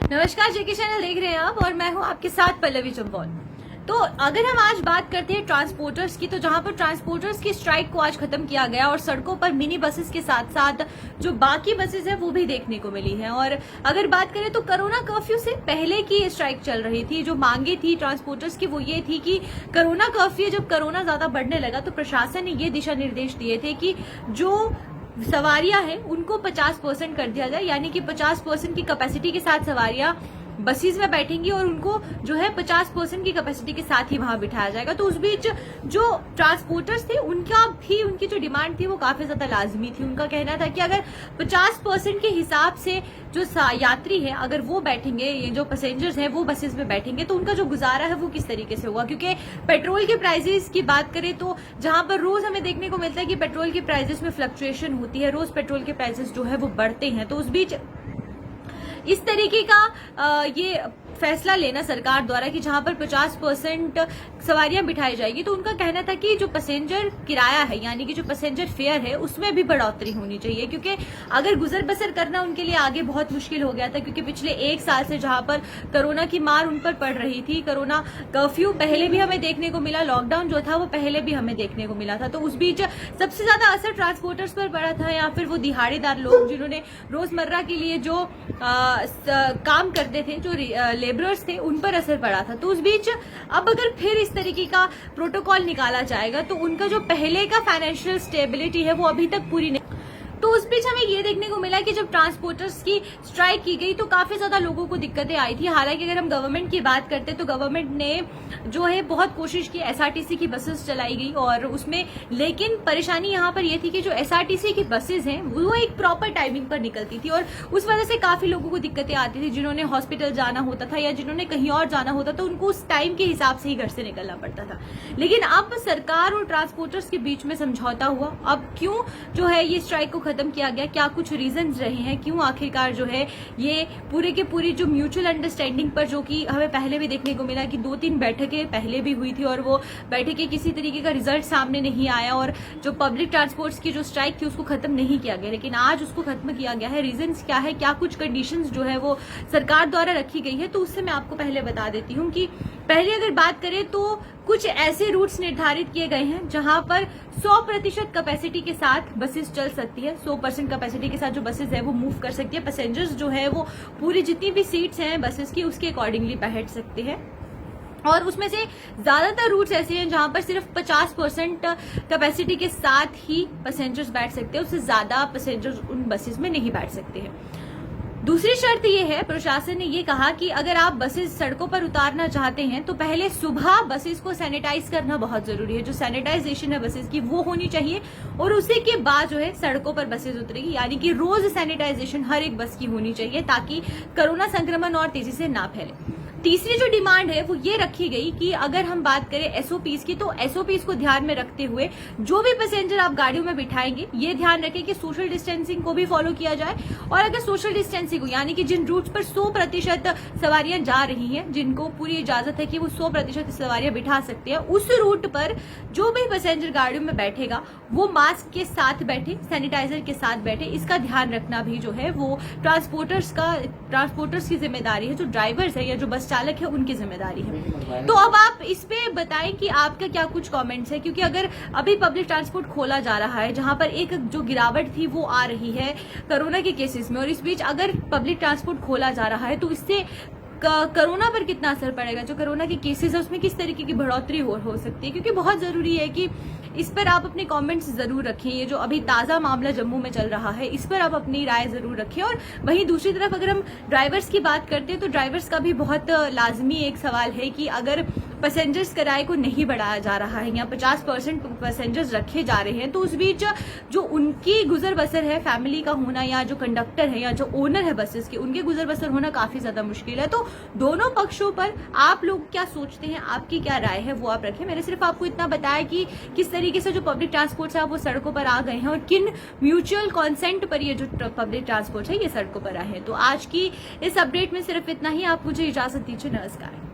नमस्कार, जेके चैनल देख रहे हैं आप और मैं हूं आपके साथ पल्लवी चंबोल। तो अगर हम आज बात करते हैं ट्रांसपोर्टर्स की, तो जहां पर ट्रांसपोर्टर्स की स्ट्राइक को आज खत्म किया गया और सड़कों पर मिनी बसेस के साथ साथ जो बाकी बसेस है वो भी देखने को मिली है। और अगर बात करें तो कोरोना कर्फ्यू से पहले की स्ट्राइक चल रही थी। जो मांगे थी ट्रांसपोर्टर्स की वो ये थी कि कोरोना कर्फ्यू, जब कोरोना ज्यादा बढ़ने लगा तो प्रशासन ने ये दिशा निर्देश दिए थे कि जो सवारियां हैं उनको 50% कर दिया जाए, यानी कि 50% की कैपेसिटी के साथ सवारियां बसेस में बैठेंगी और उनको जो है 50% की कैपेसिटी के साथ ही वहां बिठाया जाएगा। तो उस बीच जो ट्रांसपोर्टर्स थे उनकी जो डिमांड थी वो काफी ज्यादा लाजमी थी। उनका कहना था कि अगर 50% के हिसाब से जो यात्री है अगर वो बैठेंगे, ये जो पैसेंजर्स हैं वो बसेस में बैठेंगे, तो उनका जो गुजारा है वो किस तरीके से होगा। क्योंकि पेट्रोल के प्राइसेस की बात करें तो जहां पर रोज हमें देखने को मिलता है कि पेट्रोल के प्राइसेस में फ्लक्चुएशन होती है, रोज पेट्रोल के प्राइसेस जो है वो बढ़ते हैं। तो उस बीच इस तरीके का ये फैसला लेना सरकार द्वारा कि जहां पर 50% सवारियां बिठाई जाएगी, तो उनका कहना था कि जो पैसेंजर किराया है यानी कि जो पैसेंजर फेयर है उसमें भी बढ़ोतरी होनी चाहिए। क्योंकि अगर गुजर बसर करना उनके लिए आगे बहुत मुश्किल हो गया था, क्योंकि पिछले 1 साल से जहां पर कोरोना की मार उन पर पड़ रही थी, कोरोना कर्फ्यू पहले भी हमें देखने को मिला, लॉकडाउन जो था वो पहले भी हमें देखने को मिला था। तो उस बीच सबसे ज्यादा असर ट्रांसपोर्टर्स पर पड़ा था या फिर वो दिहाड़ीदार लोग जिन्होंने रोजमर्रा के लिए जो काम करते थे, जो लेबरर्स थे, उन पर असर पड़ा था। तो उस बीच अब अगर फिर इस तरीके का प्रोटोकॉल निकाला जाएगा तो उनका जो पहले का फाइनेंशियल स्टेबिलिटी है वो अभी तक पूरी नहीं। तो उस बीच हमें ये देखने को मिला कि जब ट्रांसपोर्टर्स की स्ट्राइक की गई तो काफी ज्यादा लोगों को दिक्कतें आई थी। हालांकि अगर हम गवर्नमेंट की बात करते तो गवर्नमेंट ने जो है बहुत कोशिश की, एसआरटीसी की बसेस चलाई गई और उसमें, लेकिन परेशानी यहाँ पर यह थी कि जो एसआरटीसी की बसेस हैं वो एक प्रॉपर टाइमिंग पर निकलती थी और उस वजह से काफी लोगों को दिक्कतें आती थी। जिन्होंने हॉस्पिटल जाना होता था या जिन्होंने कहीं और जाना होता तो उनको उस टाइम के हिसाब से ही घर से निकलना पड़ता था। लेकिन अब सरकार और ट्रांसपोर्टर्स के बीच में समझौता हुआ। अब क्यों जो है ये स्ट्राइक को खत्म किया गया, क्या कुछ रीजंस रहे हैं, क्यों आखिरकार जो है ये पूरे के पूरी जो म्यूचुअल अंडरस्टैंडिंग पर, जो कि हमें पहले भी देखने को मिला कि 2-3 बैठकें पहले भी हुई थी और वो बैठकें किसी तरीके का रिजल्ट सामने नहीं आया और जो पब्लिक ट्रांसपोर्ट्स की जो स्ट्राइक थी उसको खत्म नहीं किया गया। लेकिन आज उसको खत्म किया गया है। रीजंस क्या है, क्या कुछ कंडीशंस जो है वो सरकार द्वारा रखी गई है, तो उससे मैं आपको पहले बता देती हूँ कि पहले अगर बात करें तो कुछ ऐसे रूट्स निर्धारित किए गए हैं जहां पर 100% कैपेसिटी के साथ बसेस चल सकती है। 100% कैपेसिटी के साथ जो बसेस है वो मूव कर सकती है। पैसेंजर्स जो है वो पूरी जितनी भी सीट्स हैं बसेस की उसके अकॉर्डिंगली बैठ सकते हैं। और उसमें से ज्यादातर रूट्स ऐसे हैं जहां पर सिर्फ 50% कैपेसिटी के साथ ही पैसेंजर्स बैठ सकते हैं, उससे ज्यादा पैसेंजर्स उन बसेस में नहीं बैठ सकते हैं। दूसरी शर्त ये है, प्रशासन ने ये कहा कि अगर आप बसेस सड़कों पर उतारना चाहते हैं तो पहले सुबह बसेस को सैनिटाइज करना बहुत जरूरी है। जो सैनिटाइजेशन है बसेस की वो होनी चाहिए और उसी के बाद जो है सड़कों पर बसेस उतरेगी, यानी कि रोज सैनिटाइजेशन हर एक बस की होनी चाहिए ताकि कोरोना संक्रमण और तेजी से ना फैले। तीसरी जो डिमांड है वो ये रखी गई कि अगर हम बात करें एसओपीज की, तो एसओपीज को ध्यान में रखते हुए जो भी पैसेंजर आप गाड़ियों में बिठाएंगे ये ध्यान रखें कि सोशल डिस्टेंसिंग को भी फॉलो किया जाए। और अगर सोशल डिस्टेंसिंग को, यानी कि जिन रूट्स पर 100% सवारियां जा रही हैं, जिनको पूरी इजाजत है कि वो 100% सवारियां बिठा सकते हैं, उस रूट पर जो भी पैसेंजर गाड़ियों में बैठेगा वो मास्क के साथ बैठे, सैनिटाइजर के साथ बैठे। इसका ध्यान रखना भी जो है वो ट्रांसपोर्टर्स की जिम्मेदारी है, जो ड्राइवर्स है या जो बस चालक है उनकी जिम्मेदारी है। तो अब आप इस पे बताएं कि आपका क्या कुछ कमेंट्स है, क्योंकि अगर अभी पब्लिक ट्रांसपोर्ट खोला जा रहा है जहां पर एक जो गिरावट थी वो आ रही है कोरोना के केसेस में, और इस बीच अगर पब्लिक ट्रांसपोर्ट खोला जा रहा है तो इससे कोरोना पर कितना असर पड़ेगा, जो कोरोना के केसेस है उसमें किस तरीके की बढ़ोतरी हो सकती है, क्योंकि बहुत जरूरी है कि इस पर आप अपने कमेंट्स जरूर रखें। ये जो अभी ताजा मामला जम्मू में चल रहा है इस पर आप अपनी राय जरूर रखें। और वहीं दूसरी तरफ अगर हम ड्राइवर्स की बात करते हैं तो ड्राइवर्स का भी बहुत लाजमी एक सवाल है कि अगर पैसेंजर्स किराए को नहीं बढ़ाया जा रहा है या 50% पैसेंजर्स रखे जा रहे हैं तो उस बीच जो उनकी गुजर बसर है, फैमिली का होना, या जो कंडक्टर है या जो ओनर है बसेस के, उनके गुजर बसर होना काफी ज्यादा मुश्किल है। तो दोनों पक्षों पर आप लोग क्या सोचते हैं, आपकी क्या राय है वो आप रखें। मैंने सिर्फ आपको इतना बताया कि किस तरीके से जो पब्लिक ट्रांसपोर्ट है वो सड़कों पर आ गए हैं और किन म्यूचुअल कॉन्सेंट पर ये जो पब्लिक ट्रांसपोर्ट है ये सड़कों पर आए हैं। तो आज की इस अपडेट में सिर्फ इतना ही। आप मुझे इजाजत दीजिए। नमस्कार।